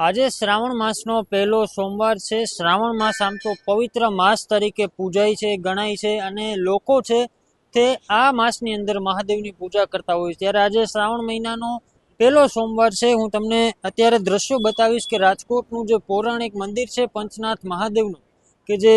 આજે શ્રાવણ માસનો પહેલો સોમવાર છે। શ્રાવણ માસ આમ તો પવિત્ર માસ તરીકે પૂજાય છે, ગણાય છે અને લોકો છે તે આ માસની અંદર મહાદેવની પૂજા કરતા હોય છે। ત્યારે આજે શ્રાવણ મહિનાનો પહેલો સોમવાર છે। હું તમને અત્યારે દ્રશ્યો બતાવીશ કે રાજકોટનું જે પૌરાણિક મંદિર છે પંચનાથ મહાદેવનું, કે જે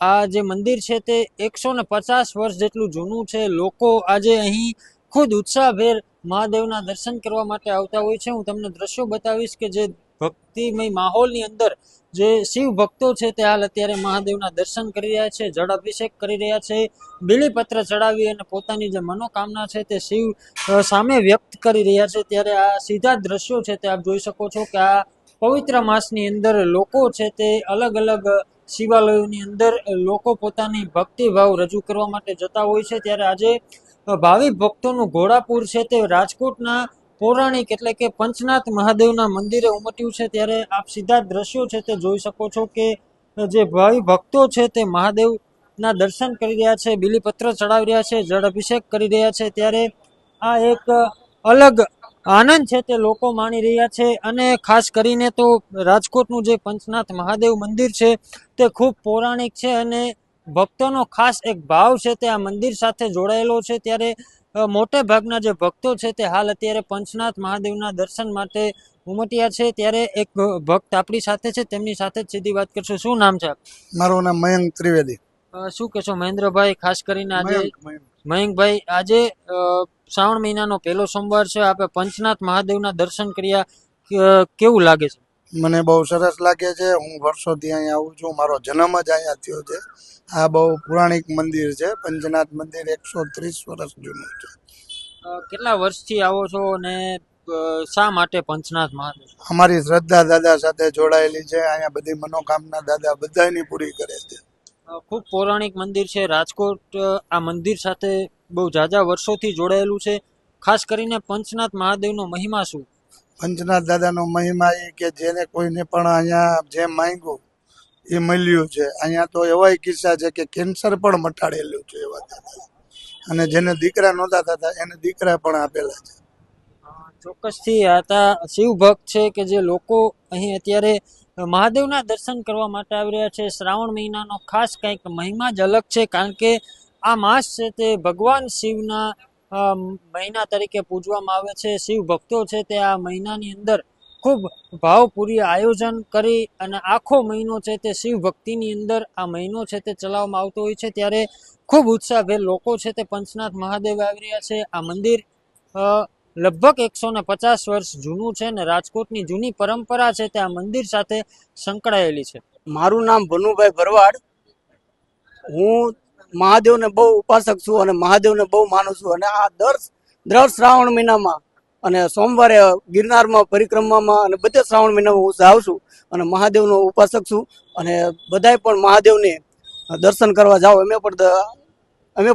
આ જે મંદિર છે તે 150 વર્ષ જેટલું જૂનું છે। લોકો આજે અહીં ખુદ ઉત્સાહભેર મહાદેવના દર્શન કરવા માટે આવતા હોય છે। હું તમને દ્રશ્યો બતાવીશ કે જે ભક્તિમય માહોલની અંદર જે શિવ ભક્તો છે તે હાલ અત્યારે મહાદેવના દર્શન કરી રહ્યા છે, જળ અભિષેક કરી રહ્યા છે, બીલીપત્ર ચડાવી અને પોતાની જે મનોકામના છે તે શિવ સામે વ્યક્ત કરી રહ્યા છે। ત્યારે આ સીધા દ્રશ્યો છે તે આપ જોઈ શકો છો કે આ પવિત્ર માસની અંદર લોકો છે તે અલગ અલગ શિવાલયોની અંદર લોકો પોતાની ભક્તિભાવ રજૂ કરવા માટે જતા હોય છે। ત્યારે આજે ભાવિક ભક્તોનું ઘોડાપુર છે તે રાજકોટના પૌરાણિક એટલે કે પંચનાથ મહાદેવના મંદિરે ઉમટ્યું છે। ત્યારે આપ સીધા દ્રશ્યો છે તે જોઈ શકો છો કે જે ભાવિ ભક્તો છે તે મહાદેવના દર્શન કરી રહ્યા છે, બીલીપત્ર ચડાવી રહ્યા છે, જળ અભિષેક કરી રહ્યા છે। ત્યારે આ એક અલગ આનંદ છે તે લોકો માણી રહ્યા છે અને ખાસ કરીને તો રાજકોટનું જે પંચનાથ મહાદેવ મંદિર છે તે ખૂબ પૌરાણિક છે અને ભક્તોનો ખાસ એક ભાવ છે તે આ મંદિર સાથે જોડાયેલો છે। ત્યારે મોટે ભાગના જે ભક્તો છે તે હાલ અત્યારે પંચનાથ મહાદેવના દર્શન માટે ઉમટ્યા છે। ત્યારે એક ભક્ત આપણી સાથે છે, તેમની સાથે જ સીધી વાત કરશું। શું નામ છે? મારું નામ મયંક ત્રિવેદી। શું કહેશો મહેન્દ્રભાઈ? ખાસ કરીને આજે મયંકભાઈ, આજે શ્રાવણ મહિનાનો પહેલો સોમવાર છે, આપે પંચનાથ મહાદેવના દર્શન કર્યા, કેવું લાગે છે? મને બહુ સરસ લાગે છે। હું વર્ષોથી અહીંયા આવું છું, મારો જન્મ જ અહીંયા થયો છે। આ બહુ પૌરાણિક મંદિર છે, પંચનાથ મંદિર 130 વર્ષ જૂનું છે। કેટલા વર્ષથી આવો છો અને શા માટે પંચનાથ મહાદેવ? અમારી શ્રદ્ધા દાદા સાથે જોડાયેલી છે। અહીંયા બધી મનોકામના દાદા બધાની પૂરી કરે છે। ખૂબ પૌરાણિક મંદિર છે રાજકોટ, આ મંદિર સાથે બહુ ઝાઝા વર્ષોથી જોડાયેલું છે। ખાસ કરીને પંચનાથ મહાદેવનો મહિમા શું? પંચનાથ દાદાનો મહિમા એ કે જેને કોઈને પણ અહીંયા જે માંગ્યું એ મળ્યું છે। અહીંયા તો એવાય કિસ્સા છે કે કેન્સર પણ મટાડેલું છે એવા દાદા, અને જેને દીકરા નહોતા થતા એને દીકરા પણ આપેલા છે। ચોક્કસથી આતા શિવ ભક્ત છે કે જે લોકો અહીં અત્યારે મહાદેવના દર્શન કરવા માટે આવી રહ્યા છે। શ્રાવણ મહિનાનો ખાસ કંઈક મહિમા જ અલગ છે, કારણ કે આ માસ છે તે ભગવાન શિવના મહિના તરીકે પૂજવામાં આવે છે। શિવ ભક્તો છે તે આ મહિનાની અંદર ખૂબ ભાવપૂર્ય આયોજન કરી અને આખો મહિનો છે તે શિવ ભક્તિની અંદર આ મહિનો છે તે ચલાવવામાં આવતો હોય છે। ત્યારે ખૂબ ઉત્સાહભેર લોકો છે તે પંચનાથ મહાદેવ આવી રહ્યા છે। આ મંદિર લગભગ 150 વર્ષ જૂનું છે ને રાજકોટની જૂની પરંપરા છે તે આ મંદિર સાથે સંકળાયેલી છે। મારું નામ ભનુભાઈ ભરવાડ। હું મહાદેવને બહુ ઉપાસક છું અને મહાદેવને બહુ માનું છું, અને આ દર શ્રાવણ મહિનામાં અને સોમવારે ગિરનારમાં પરિક્રમામાં અને બધે શ્રાવણ મહિનામાં હું જાઉં છું અને મહાદેવનો ઉપાસક છું। અને બધાય પણ મહાદેવને દર્શન કરવા જાઓ, અમે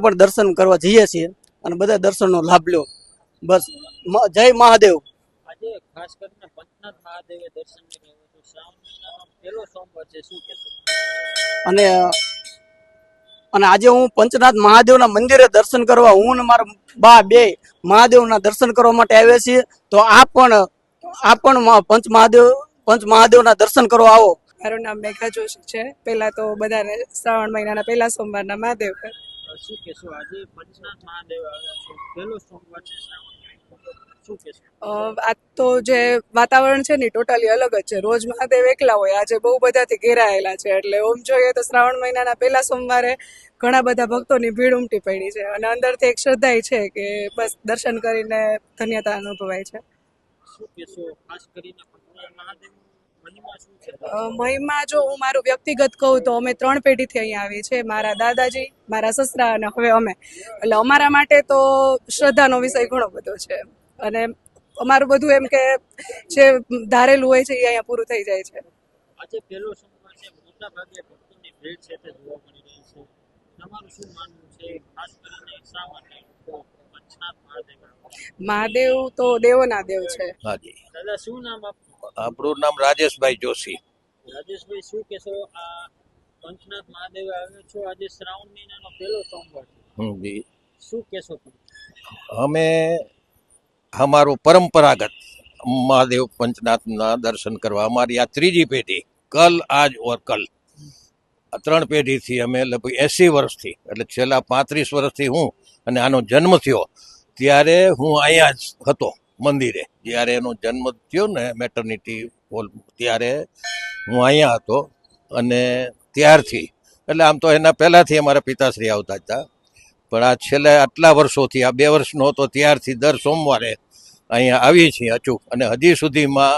પણ દર્શન કરવા જઈએ છીએ અને બધા દર્શનનો લાભ લ્યો। બસ, જય મહાદેવ। આજે ખાસ કરીને પંચનાથ મહાદેવે દર્શન કર્યા તો શ્રાવણ મહિનાનો પહેલો સોમવાર છે, શું કહેશો? અને આજે હું પંચનાથ મહાદેવના મંદિરે દર્શન કરવા, હું ને મારા બા બે મહાદેવના દર્શન કરવા માટે આવ્યા છીએ। તો આ પણ પંચ મહાદેવના દર્શન કરવા આવો। મારું નામ મેઘા જોશી છે। પહેલા તો બધાને શ્રાવણ મહિનાના પહેલા સોમવારના મહાદેવ। શું કહેશો? આજે પંચનાથ મહાદેવ આવ્યા છે, પહેલો સોમવાર છે શ્રાવણ મહિનાનો, શું કહેશો? આ તો જે વાતાવરણ છે ને ટોટલી અલગ જ છે। રોજ મહાદેવ એકલા હોય, આજે બહુ બધાથી ઘેરાયેલા છે, એટલે ઓમ જોઈએ તો શ્રાવણ મહિનાના પહેલા સોમવારે ઘણા બધા ભક્તોની ભીડ ઉમટી પડી છે અને અંદરથી એક શ્રદ્ધા છે કે બસ દર્શન કરીને ધન્યતા અનુભવાય છે। શું કહેશો? ખાસ કરીને પંચનાથ મહાદેવનો મહિમા શું છે? મહિમા જો હું મારું વ્યક્તિગત કહું તો અમે 3 પેઢીથી અહીંયા આવી છે। મારા દાદાજી, મારા સસરા અને હવે અમે, એટલે અમારા માટે તો શ્રદ્ધાનો વિષય ઘણો બધો છે અને અમારું બધું એમ કે જે ધારેલું હોય છે એ અહીંયા પૂરું થઈ જાય છે। આજે પહેલો સોમવાર છે, મોટા ભાગે ભક્તોની ભીડ છે તે જોવા મળી રહી છે, તમારું શું માનવું છે? ખાસ કરીને શા માટે પંચનાથ મહાદેવ? મહાદેવ તો દેવોના દેવ છે। હાજી, દાદા શું નામ આપનું? આપણું નામ રાજેશભાઈ જોશી। રાજેશભાઈ, શું કહેશો? આ પંચનાથ મહાદેવ આવ્યો છો, આજે શ્રાવણ મહિનાનો પહેલો સોમવાર છે, શું કહેશો તમે? અમે અમારું પરંપરાગત મહાદેવ પંચનાથના દર્શન કરવા. અમારી આ ત્રીજી પેઢી, કલ આજ ઓર કલ, આ 3 પેઢીથી અમે લગભગ 80 વર્ષથી, એટલે છેલ્લા 35 વર્ષથી હું, અને આનો જન્મ થયો ત્યારે હું અહીંયા જ હતો મંદિરે. જ્યારે એનો જન્મ થયો ને મેટર્નિટી હોલ, ત્યારે હું અહીંયા હતો. અને ત્યારથી, એટલે આમ તો એના પહેલાંથી અમારા પિતાશ્રી આવતા હતા, પણ આ છેલ્લે આટલા વર્ષોથી, આ 2 વર્ષનો હતો ત્યારથી દર સોમવારે અહીંયા આવીએ છીએ અચૂક. અને હજી સુધીમાં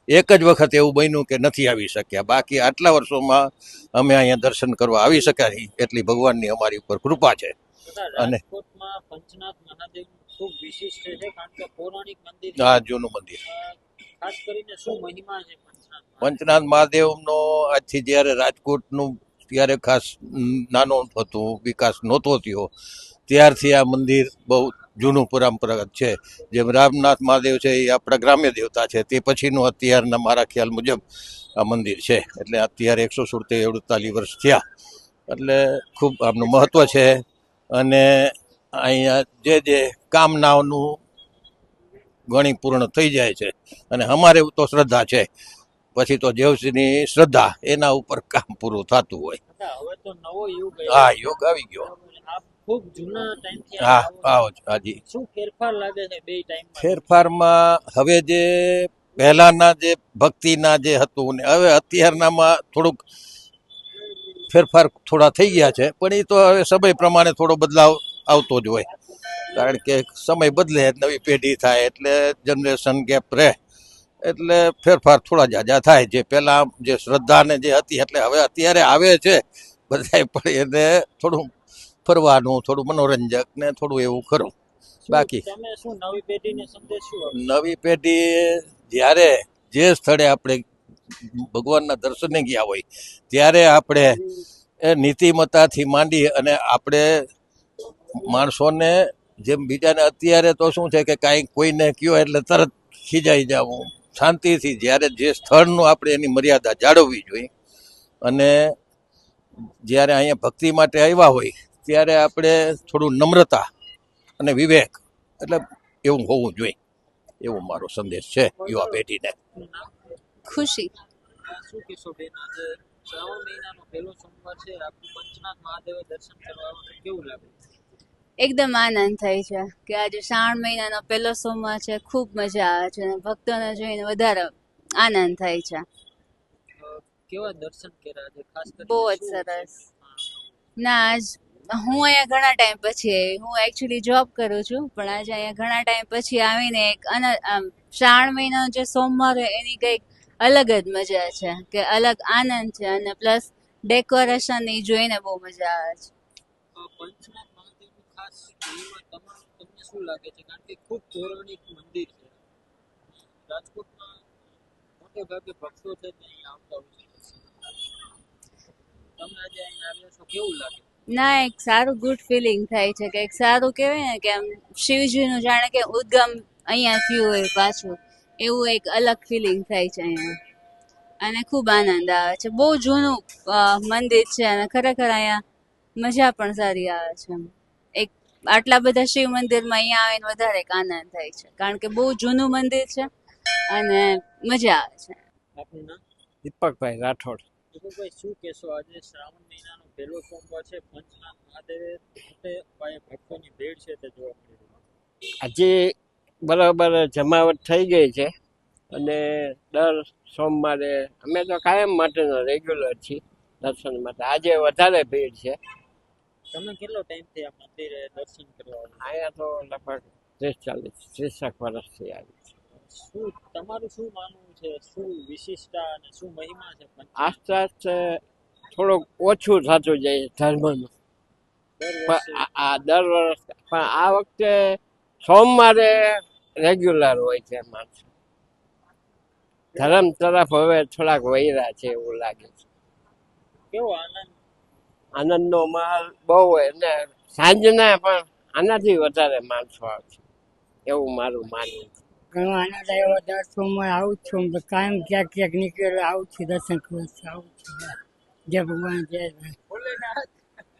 એક જ વખત એવું બન્યું કે નથી આવી શક્યા. બાકી આટલા વર્ષોમાં અમે અહીંયા દર્શન કરવા આવી શક્યા છીએ, એટલી ભગવાનની અમારી ઉપર કૃપા છે. અને રાજકોટમાં પંચનાથ મહાદેવ ખૂબ વિશિષ્ટ છે, કારણ કે પૌરાણિક મંદિર આ જૂનું મંદિર, ખાસ કરીને શું મહિમા છે પંચનાથ? પંચનાથ મહાદેવનો આજથી જ્યારે રાજકોટનું ત્યારે ખાસ નાનો હતું, વિકાસ નહોતો થયો, ત્યારથી આ મંદિર બહુ જૂનું પરંપરાગત છે. જેમ રામનાથ મહાદેવ છે એ આપણા ગ્રામ્ય દેવતા છે, તે પછીનું અત્યારના મારા ખ્યાલ મુજબ આ મંદિર છે. એટલે અત્યારે 147 વર્ષ થયા, એટલે ખૂબ આમનું મહત્વ છે. અને અહીંયા જે કામનાઓનું ઘણી પૂર્ણ થઈ જાય છે. અને અમારે તો શ્રદ્ધા છે, પછી તો જેવસીની શ્રદ્ધા, એના ઉપર કામ પૂરું થતું હોય. હવે તો નવો યુગ હા, યોગ આવી ગયો. આપ ખૂબ જૂના ટાઈમથી હા, આવો હાજી. શું ફેરફાર લાગે છે બે ટાઈમમાં? ફેરફારમાં હવે જે પહેલાના જે ભક્તિના જે હતું ને હવે અત્યારનામાં થોડુંક ફેરફાર થોડા થઈ ગયા છે, પણ એ તો હવે સમય પ્રમાણે થોડો બદલાવ આવતો જ હોય. કારણ કે સમય બદલે, નવી પેઢી થાય, એટલે જનરેશન ગેપ રહે, એટલે ફેરફાર થોડા જાજા થાય. જે પહેલા જે શ્રદ્ધા ને જે હતી, એટલે હવે અત્યારે આવે છે બધાય, પણ એને થોડું ફરવાનું, થોડું મનોરંજક ને થોડું એવું ખરું. બાકી તમે શું નવી પેઢીને સંદેશ શું આપશો? નવી પેઢી જ્યારે જે સ્થળે આપણે ભગવાનના દર્શને ગયા હોય, ત્યારે આપણે એ નીતિમત્તાથી માંડી અને આપણે માણસોને, જેમ બીજાને અત્યારે તો શું છે કે કાંઈ કોઈને કહ્યો એટલે તરત ખીજાઈ જવું, શાંતિથી જ્યારે જે સ્થળનું આપણે એની મર્યાદા જાળવવી જોઈએ. અને જ્યારે અહીંયા ભક્તિ માટે આવ્યા હોય ત્યારે આપણે થોડું નમ્રતા અને વિવેક, એટલે એવું હોવું જોઈએ. એવો મારો સંદેશ છે યુવા પેઢીને. ખુશી. શું કહેશો બેન, આજે શ્રાવણ મહિનાનો પહેલો સોમવાર છે, આપણું પંચનાથ મહાદેવ દર્શન કરવા આવો તો કેવું લાગે? એકદમ આનંદ થાય છે કે આજે શ્રાવણ મહિનાનો પહેલો સોમવાર છે. ખૂબ મજા આવે છે અને ભક્તોને જોઈને વધારે આનંદ થાય છે. કેવા દર્શન કર્યા છે? ખાસ કરીને બહુ જ શું? સરસ. ના, આજ હું અહીંયા ઘણા ટાઈમ પછી આવી. હું એકચ્યુઅલી જોબ કરું છું, પણ આજે અહીંયા ઘણા ટાઈમ પછી આવીને એક શ્રાવણ મહિનાનો જે સોમવાર હોય એની કંઈક અલગ જ મજા છે, કે અલગ આનંદ છે. અને પ્લસ ડેકોરેશન એ જોઈને બહુ મજા આવે છે. પંચનાથ મહાદેવનું ખાસ મહિમા તમને શું લાગે છે? કારણ કે ખૂબ પૌરાણિક મંદિર છે. રાજકોટમાં મોટે ભાગે ભક્તો છે તે અહીંયા આવતા હોય છે. તમે આજે અહીંયા આવ્યા છો, કેવું લાગે? ના, એક સારું ગુડ ફિલિંગ થાય છે, કે એક સારું કહેવાય ને કે આમ શિવજીનું જાણે કે ઉદ્ગમ અહીંયા થયું હોય પાછું, એવું એક અલગ ફિલિંગ થાય છે અહીંયા. અને ખૂબ આનંદ આવે છે. બહુ જૂનું મંદિર છે અને ખરેખર અહીંયા મજા પણ સારી આવે છે. એક આટલા બધા શિવ મંદિરમાં અહીંયા આવીને વધારે એક આનંદ થાય છે, કારણ કે બહુ જૂનું મંદિર છે અને મજા આવે છે. આપનું નામ? દીપકભાઈ રાઠોડ. દીપકભાઈ, શું કહેશો? આજે શ્રાવણ મહિનાનો પહેલો સોમવાર છે, પંચનાથ મહાદેવે મોટે પાયે ભક્તોની ભીડ છે તે જોવા મળી રહી છે. આજે બરાબર જમાવટ થઈ ગઈ છે અને દર સોમવારે અમે તો કાયમ માટેનો રેગ્યુલર છીએ દર્શન માટે. આજે વધારે ભીડ છે. તમે કેટલો ટાઈમથી આ મંદિરે દર્શન કરવા આવ્યા? અહીંયા તો લગભગ 30-40 વર્ષથી આવી છે. શું તમારું શું માનવું છે? શું વિશિષ્ટતા અને શું મહિમા છે આસ્તે આસ્તે થોડુંક ઓછું થતું જાય ધર્મનું, દર પણ વર્ષે? આ દર વર્ષ, પણ આ વખતે સોમવારે રેગ્યુલર હોય છે માણસો. ધર્મ તરફ હવે થોડાક વૈરા છે એવું લાગે છે. કેવો આનંદ? આનંદનો માહોલ બહુ હોય અને સાંજના પણ આનાથી વધારે માણસો આવે છે એવું મારું માનવું છે. ઘણો આનંદ આવ્યો. દર સોમવારે આવું જ છું, કાયમ ક્યાંક ક્યાંક નીકળેલો આવું છું, દર્શન કરવા આવું છું. જય ભગવાન, જય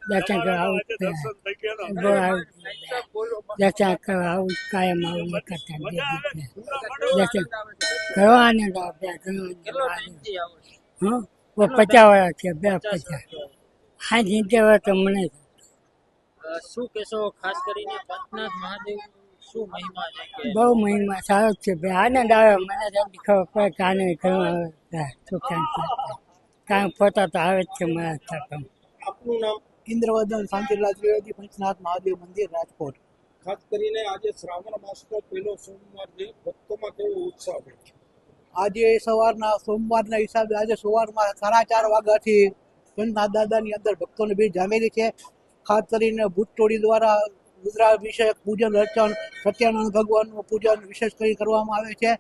દર્શન કરવા આવું જ છે. દર્શન કરવા આવું જ કાયમ આવું એ કરતા દર્શન કરવા આનંદ આવે કેટલો ટાઈમથી આવો છો? હા 50 વર્ષ છે 50 હા જીતે હોય તો મને શું કહેશો ખાસ કરીને પંચનાથ મહાદેવ શું મહિમા છે કે બહુ મહિમા સારો જ છે ભાઈ આનંદ આવે મને જલ્દી ખબર પડે કે આનંદ કરવા આવે સુખ શાંતિ કાંઈ પોતા તો આવે જ છે મારા સાથે આપનું નામ? ઇન્દ્રવર્ધન શાંતિલાલ ત્રિવેદી પંચનાથ મહાદેવ મંદિર રાજકોટ. ખાસ કરીને આજે શ્રાવણ માસનો પહેલો સોમવાર છે, ભક્તોમાં કેવો ઉત્સાહ છે? આજે સવારના સોમવારના હિસાબે આજે સવારમાં 4:30 વાગ્યાથી પંચનાથ દાદાની અંદર ભક્તોની ભીડ જામેલી છે. ખાસ કરીને ભૂત ટોળી દ્વારા રુદ્રાભિષેક પૂજન અર્ચન સત્યનારાયણ ભગવાનનું પૂજન વિશેષ કરી કરવામાં આવે છે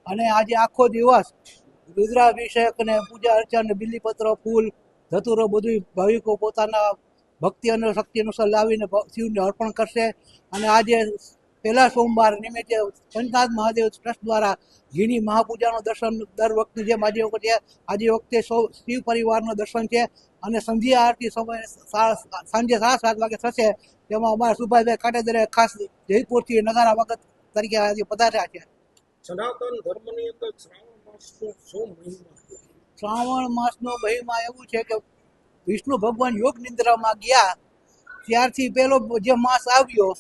અને આજે આખો દિવસ રુદ્રાભિષેક અને પૂજા અર્ચન બિલીપત્ર ફૂલ ધતુરો બધું ભાવિકો પોતાના ભક્તિ અને શક્તિ અનુસાર લાવીને શિવને અર્પણ કરશે અને આજે પહેલા સોમવાર નિમિત્તે પંચનાથ મહાદેવ ટ્રસ્ટ દ્વારા ઘીની મહાપૂજાનું દર્શન દર વખતે જેમ આજે વખતે શિવ પરિવારનું દર્શન છે અને સંધ્યા આરતી સમયે સાંજે 7:30 વાગે થશે. તેમાં અમારા સુભાષભાઈ કાટેદરે ખાસ જયપુરથી નગારા વખત તરીકે આજે પધાર્યા છે. સનાતન ધર્મની અંદર શ્રાવણ માસનો શું મહિમા છે? શ્રાવણ માસનો મહિમા એવું છે કે વિષ્ણુ ભગવાન યોગ નિદ્રામાં ગયા ત્યારથી પહેલો જે માસ આવ્યો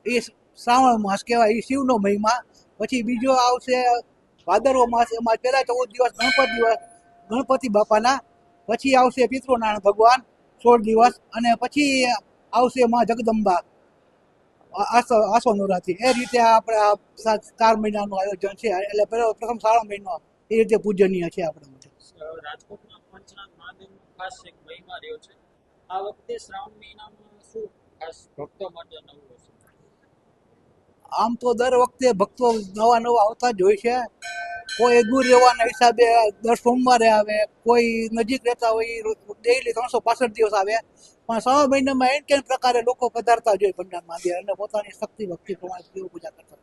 એ શ્રાવણ માસ કહેવાય. એ શિવનો મહિમા. પછી બીજો આવશે ભાદરવો માસ. એમાં પહેલા 14 દિવસ ગણપતિ બાપાના. પછી આવશે પિતૃનારાયણ ભગવાન 16 દિવસ અને પછી આવશે માં જગદંબા આસો નવરાત્રી. એ રીતે આપણે આ 4 મહિનાનું આયોજન છે. એટલે પ્રથમ શ્રાવણ મહિનો એ રીતે પૂજનીય છે આપણા માટે. રાજકોટમાં પંચનાથ મહાદેવનો ખાસ એક મહિમા રહ્યો છે. આ વખતે શ્રાવણ મહિનામાં શું ખાસ ભક્તો માટે નવું હશે? આમ તો દર વખતે ભક્તો નવા આવતા જ હોય છે. કોઈ દૂર રહેવાના હિસાબે દર સોમવારે આવે, કોઈ નજીક રહેતા હોય ડેઈલી 365 દિવસ આવે. પણ શ્રાવણ મહિનામાં એન કેન પ્રકારે લોકો પધારતા જ હોય પંચનાથ મહાદેવ અને પોતાની શક્તિ ભક્તિ પ્રમાણે પૂજા કરતા.